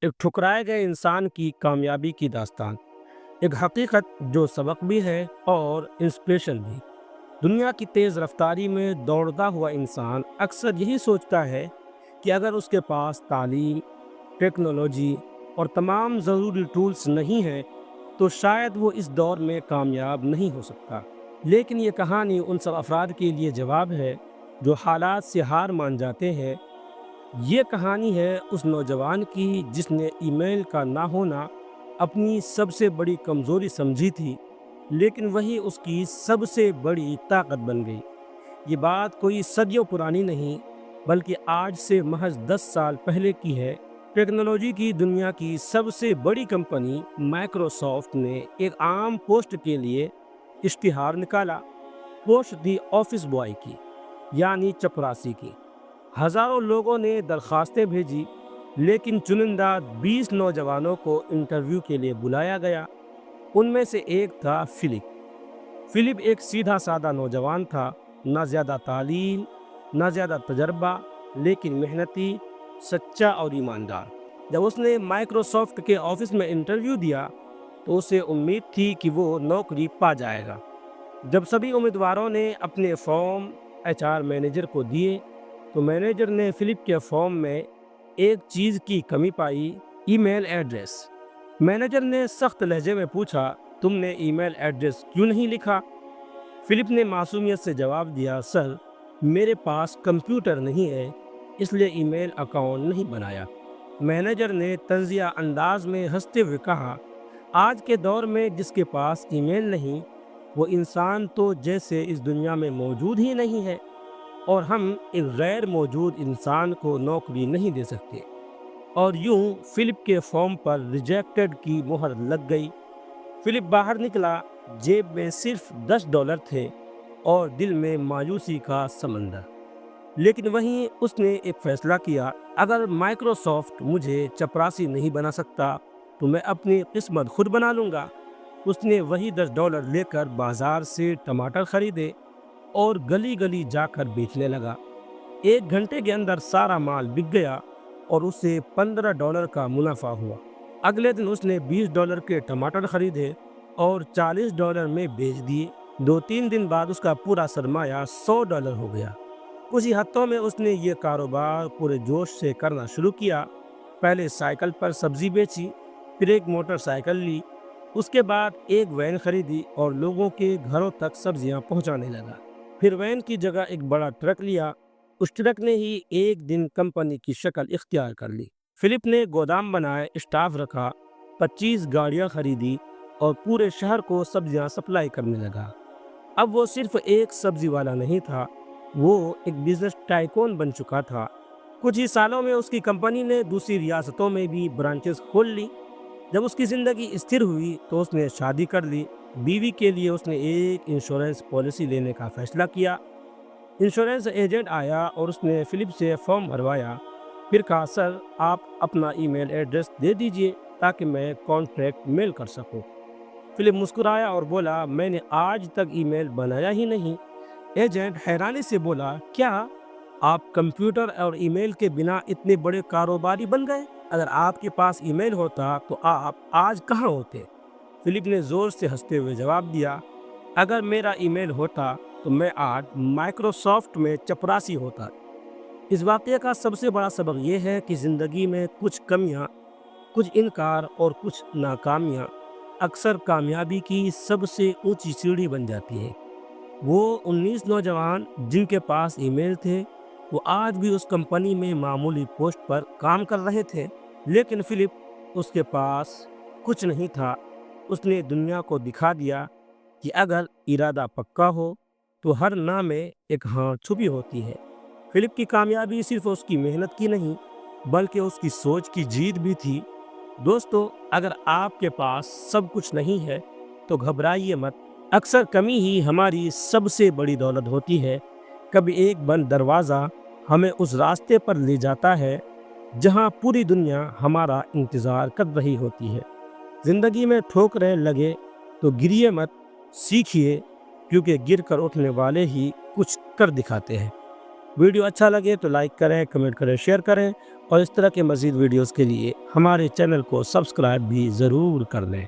ایک ٹھکرائے گئے انسان کی کامیابی کی داستان، ایک حقیقت جو سبق بھی ہے اور انسپریشن بھی۔ دنیا کی تیز رفتاری میں دوڑتا ہوا انسان اکثر یہی سوچتا ہے کہ اگر اس کے پاس تعلیم، ٹیکنالوجی اور تمام ضروری ٹولز نہیں ہیں تو شاید وہ اس دور میں کامیاب نہیں ہو سکتا۔ لیکن یہ کہانی ان سب افراد کے لیے جواب ہے جو حالات سے ہار مان جاتے ہیں۔ یہ کہانی ہے اس نوجوان کی جس نے ای میل کا نہ ہونا اپنی سب سے بڑی کمزوری سمجھی تھی، لیکن وہی اس کی سب سے بڑی طاقت بن گئی۔ یہ بات کوئی صدیوں پرانی نہیں، بلکہ آج سے محض 10 سال پہلے کی ہے۔ ٹیکنالوجی کی دنیا کی سب سے بڑی کمپنی مائکروسافٹ نے ایک عام پوسٹ کے لیے اشتہار نکالا۔ پوسٹ تھی آفس بوائے کی، یعنی چپراسی کی۔ ہزاروں لوگوں نے درخواستیں بھیجی، لیکن چنندہ 20 نوجوانوں کو انٹرویو کے لیے بلایا گیا۔ ان میں سے ایک تھا فلپ۔ فلپ ایک سیدھا سادہ نوجوان تھا، نہ زیادہ تعلیم، نہ زیادہ تجربہ، لیکن محنتی، سچا اور ایماندار۔ جب اس نے مائکروسافٹ کے آفس میں انٹرویو دیا تو اسے امید تھی کہ وہ نوکری پا جائے گا۔ جب سبھی امیدواروں نے اپنے فارم ایچ آر مینیجر کو دیے تو مینیجر نے فلپ کے فارم میں ایک چیز کی کمی پائی: ای میل ایڈریس۔ مینیجر نے سخت لہجے میں پوچھا، تم نے ای میل ایڈریس کیوں نہیں لکھا؟ فلپ نے معصومیت سے جواب دیا، سر، میرے پاس کمپیوٹر نہیں ہے، اس لیے ای میل اکاؤنٹ نہیں بنایا۔ مینیجر نے طنزیہ انداز میں ہنستے ہوئے کہا، آج کے دور میں جس کے پاس ای میل نہیں وہ انسان تو جیسے اس دنیا میں موجود ہی نہیں ہے، اور ہم ایک غیر موجود انسان کو نوکری نہیں دے سکتے۔ اور یوں فلپ کے فارم پر ریجیکٹڈ کی مہر لگ گئی۔ فلپ باہر نکلا، جیب میں صرف $10 تھے اور دل میں مایوسی کا سمندر۔ لیکن وہیں اس نے ایک فیصلہ کیا، اگر مائکروسافٹ مجھے چپراسی نہیں بنا سکتا تو میں اپنی قسمت خود بنا لوں گا۔ اس نے وہی $10 لے کر بازار سے ٹماٹر خریدے اور گلی گلی جا کر بیچنے لگا۔ 1 گھنٹے کے اندر سارا مال بک گیا اور اسے $15 کا منافع ہوا۔ اگلے دن اس نے $20 کے ٹماٹر خریدے اور $40 میں بیچ دیے۔ 2-3 دن بعد اس کا پورا سرمایہ $100 ہو گیا۔ کچھ ہی ہفتوں میں اس نے یہ کاروبار پورے جوش سے کرنا شروع کیا۔ پہلے سائیکل پر سبزی بیچی، پھر ایک موٹر سائیکل لی، اس کے بعد ایک وین خریدی اور لوگوں کے گھروں تک سبزیاں پہنچانے لگا۔ پھر وین کی جگہ ایک بڑا ٹرک لیا۔ اس ٹرک نے ہی ایک دن کمپنی کی شکل اختیار کر لی۔ فلپ نے گودام بنائے، اسٹاف رکھا، 25 گاڑیاں خریدی اور پورے شہر کو سبزیاں سپلائی کرنے لگا۔ اب وہ صرف ایک سبزی والا نہیں تھا، وہ ایک بزنس ٹائکون بن چکا تھا۔ کچھ ہی سالوں میں اس کی کمپنی نے دوسری ریاستوں میں بھی برانچز کھول لی۔ جب اس کی زندگی استھر ہوئی تو اس نے شادی کر لی۔ بیوی کے لیے اس نے ایک انشورنس پالیسی لینے کا فیصلہ کیا۔ انشورنس ایجنٹ آیا اور اس نے فلپ سے فارم بھروایا، پھر کہا، سر، آپ اپنا ای میل ایڈریس دے دیجئے تاکہ میں کانٹریکٹ میل کر سکوں۔ فلپ مسکرایا اور بولا، میں نے آج تک ای میل بنایا ہی نہیں۔ ایجنٹ حیرانی سے بولا، کیا آپ کمپیوٹر اور ای میل کے بنا اتنے بڑے کاروباری بن گئے؟ اگر آپ کے پاس ای میل ہوتا تو آپ آج کہاں ہوتے؟ فلپ نے زور سے ہنستے ہوئے جواب دیا، اگر میرا ای میل ہوتا تو میں آج مائکروسافٹ میں چپراسی ہوتا۔ اس واقعے کا سب سے بڑا سبق یہ ہے کہ زندگی میں کچھ کمیاں، کچھ انکار اور کچھ ناکامیاں اکثر کامیابی کی سب سے اونچی سیڑھی بن جاتی ہے۔ وہ 19 نوجوان جن کے پاس ای میل تھے، وہ آج بھی اس کمپنی میں معمولی پوسٹ پر کام کر رہے تھے، لیکن فلپ، اس کے پاس کچھ نہیں تھا۔ اس نے دنیا کو دکھا دیا کہ اگر ارادہ پکا ہو تو ہر نہ میں ایک ہاں چھپی ہوتی ہے۔ فلپ کی کامیابی صرف اس کی محنت کی نہیں، بلکہ اس کی سوچ کی جیت بھی تھی۔ دوستو، اگر آپ کے پاس سب کچھ نہیں ہے تو گھبرائیے مت، اکثر کمی ہی ہماری سب سے بڑی دولت ہوتی ہے۔ کبھی ایک بند دروازہ ہمیں اس راستے پر لے جاتا ہے جہاں پوری دنیا ہمارا انتظار کر رہی ہوتی ہے۔ زندگی میں ٹھوکریں لگے تو گریے مت، سیکھیے، کیونکہ گر کر اٹھنے والے ہی کچھ کر دکھاتے ہیں۔ ویڈیو اچھا لگے تو لائک کریں، کمنٹ کریں، شیئر کریں، اور اس طرح کے مزید ویڈیوز کے لیے ہمارے چینل کو سبسکرائب بھی ضرور کر لیں۔